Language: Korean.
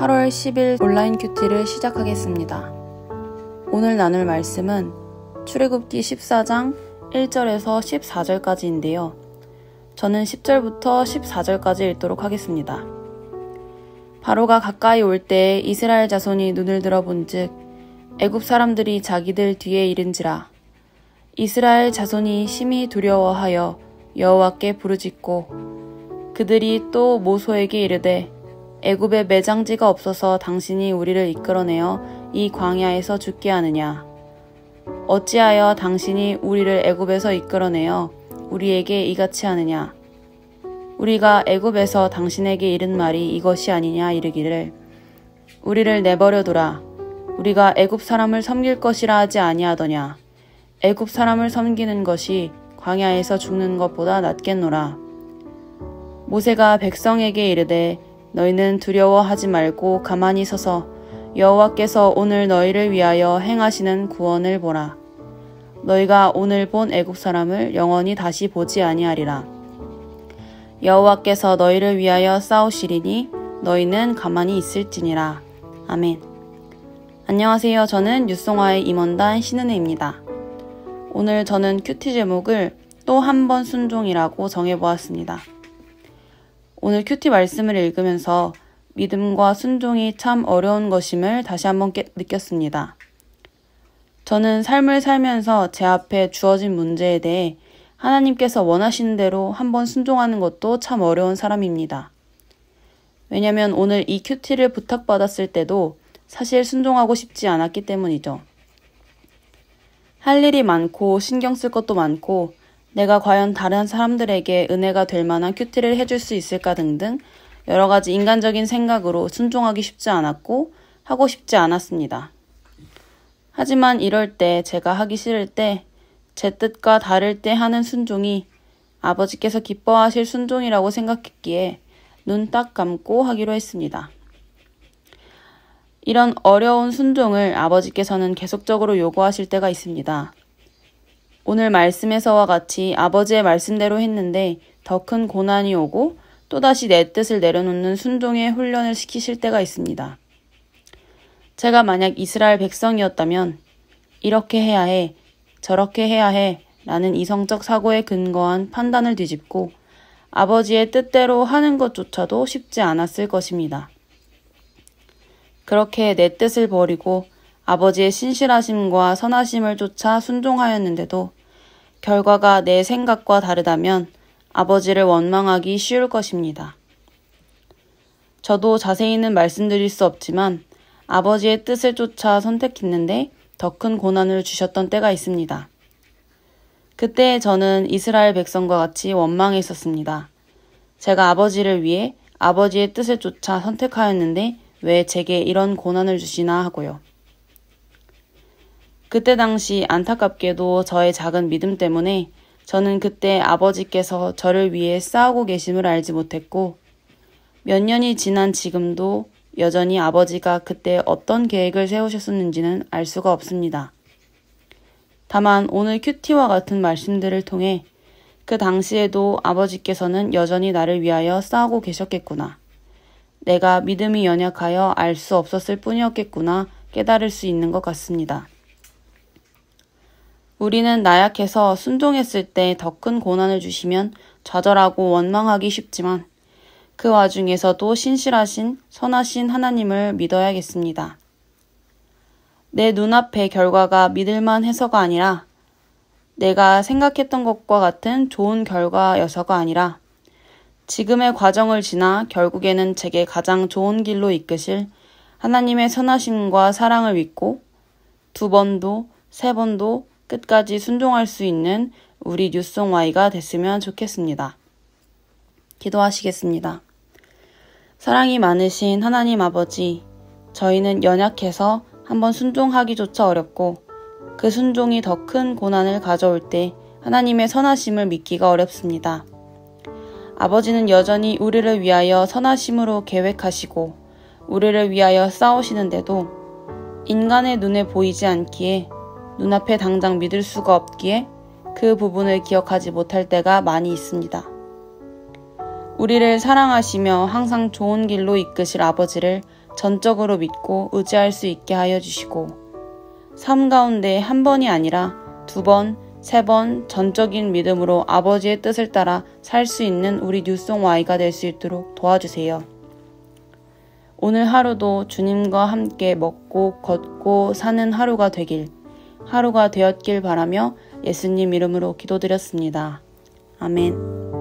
8월 10일 온라인 큐티를 시작하겠습니다. 오늘 나눌 말씀은 출애굽기 14장 1절에서 14절까지인데요. 저는 10절부터 14절까지 읽도록 하겠습니다. 바로가 가까이 올 때에 이스라엘 자손이 눈을 들어본즉 애굽 사람들이 자기들 뒤에 이른지라. 이스라엘 자손이 심히 두려워하여 여호와께 부르짖고 그들이 또 모소에게 이르되 애굽에 매장지가 없어서 당신이 우리를 이끌어내어 이 광야에서 죽게 하느냐. 어찌하여 당신이 우리를 애굽에서 이끌어내어 우리에게 이같이 하느냐. 우리가 애굽에서 당신에게 이른 말이 이것이 아니냐 이르기를 우리를 내버려두라. 우리가 애굽 사람을 섬길 것이라 하지 아니하더냐. 애굽 사람을 섬기는 것이 광야에서 죽는 것보다 낫겠노라. 모세가 백성에게 이르되 너희는 두려워하지 말고 가만히 서서 여호와께서 오늘 너희를 위하여 행하시는 구원을 보라. 너희가 오늘 본 애굽 사람을 영원히 다시 보지 아니하리라. 여호와께서 너희를 위하여 싸우시리니 너희는 가만히 있을지니라. 아멘. 안녕하세요. 저는 뉴송화의 임원단 신은혜입니다. 오늘 저는 큐티 제목을 또 한 번 순종이라고 정해보았습니다. 오늘 큐티 말씀을 읽으면서 믿음과 순종이 참 어려운 것임을 다시 한번 느꼈습니다. 저는 삶을 살면서 제 앞에 주어진 문제에 대해 하나님께서 원하시는 대로 한번 순종하는 것도 참 어려운 사람입니다. 왜냐면 오늘 이 큐티를 부탁받았을 때도 사실 순종하고 싶지 않았기 때문이죠. 할 일이 많고 신경 쓸 것도 많고 내가 과연 다른 사람들에게 은혜가 될 만한 큐티를 해줄 수 있을까 등등 여러 가지 인간적인 생각으로 순종하기 쉽지 않았고 하고 싶지 않았습니다. 하지만 이럴 때 제가 하기 싫을 때 제 뜻과 다를 때 하는 순종이 아버지께서 기뻐하실 순종이라고 생각했기에 눈 딱 감고 하기로 했습니다. 이런 어려운 순종을 아버지께서는 계속적으로 요구하실 때가 있습니다. 오늘 말씀에서와 같이 아버지의 말씀대로 했는데 더 큰 고난이 오고 또다시 내 뜻을 내려놓는 순종의 훈련을 시키실 때가 있습니다. 제가 만약 이스라엘 백성이었다면 이렇게 해야 해, 저렇게 해야 해 라는 이성적 사고에 근거한 판단을 뒤집고 아버지의 뜻대로 하는 것조차도 쉽지 않았을 것입니다. 그렇게 내 뜻을 버리고 아버지의 신실하심과 선하심을 쫓아 순종하였는데도 결과가 내 생각과 다르다면 아버지를 원망하기 쉬울 것입니다. 저도 자세히는 말씀드릴 수 없지만 아버지의 뜻을 쫓아 선택했는데 더 큰 고난을 주셨던 때가 있습니다. 그때 저는 이스라엘 백성과 같이 원망해 있었습니다. 제가 아버지를 위해 아버지의 뜻을 쫓아 선택하였는데 왜 제게 이런 고난을 주시나 하고요. 그때 당시 안타깝게도 저의 작은 믿음 때문에 저는 그때 아버지께서 저를 위해 싸우고 계심을 알지 못했고 몇 년이 지난 지금도 여전히 아버지가 그때 어떤 계획을 세우셨었는지는 알 수가 없습니다. 다만 오늘 큐티와 같은 말씀들을 통해 그 당시에도 아버지께서는 여전히 나를 위하여 싸우고 계셨겠구나. 내가 믿음이 연약하여 알 수 없었을 뿐이었겠구나 깨달을 수 있는 것 같습니다. 우리는 나약해서 순종했을 때 더 큰 고난을 주시면 좌절하고 원망하기 쉽지만 그 와중에서도 신실하신 선하신 하나님을 믿어야겠습니다. 내 눈앞의 결과가 믿을만 해서가 아니라 내가 생각했던 것과 같은 좋은 결과여서가 아니라 지금의 과정을 지나 결국에는 제게 가장 좋은 길로 이끄실 하나님의 선하심과 사랑을 믿고 2번도 3번도 끝까지 순종할 수 있는 우리 뉴송Y가 됐으면 좋겠습니다. 기도하시겠습니다. 사랑이 많으신 하나님 아버지, 저희는 연약해서 한번 순종하기조차 어렵고 그 순종이 더 큰 고난을 가져올 때 하나님의 선하심을 믿기가 어렵습니다. 아버지는 여전히 우리를 위하여 선하심으로 계획하시고 우리를 위하여 싸우시는데도 인간의 눈에 보이지 않기에 눈앞에 당장 믿을 수가 없기에 그 부분을 기억하지 못할 때가 많이 있습니다. 우리를 사랑하시며 항상 좋은 길로 이끄실 아버지를 전적으로 믿고 의지할 수 있게 하여 주시고 삶 가운데 한 번이 아니라 2번, 3번 전적인 믿음으로 아버지의 뜻을 따라 살 수 있는 우리 뉴송Y가 될 수 있도록 도와주세요. 오늘 하루도 주님과 함께 먹고 걷고 사는 하루가 되었길 바라며 예수님 이름으로 기도드렸습니다. 아멘.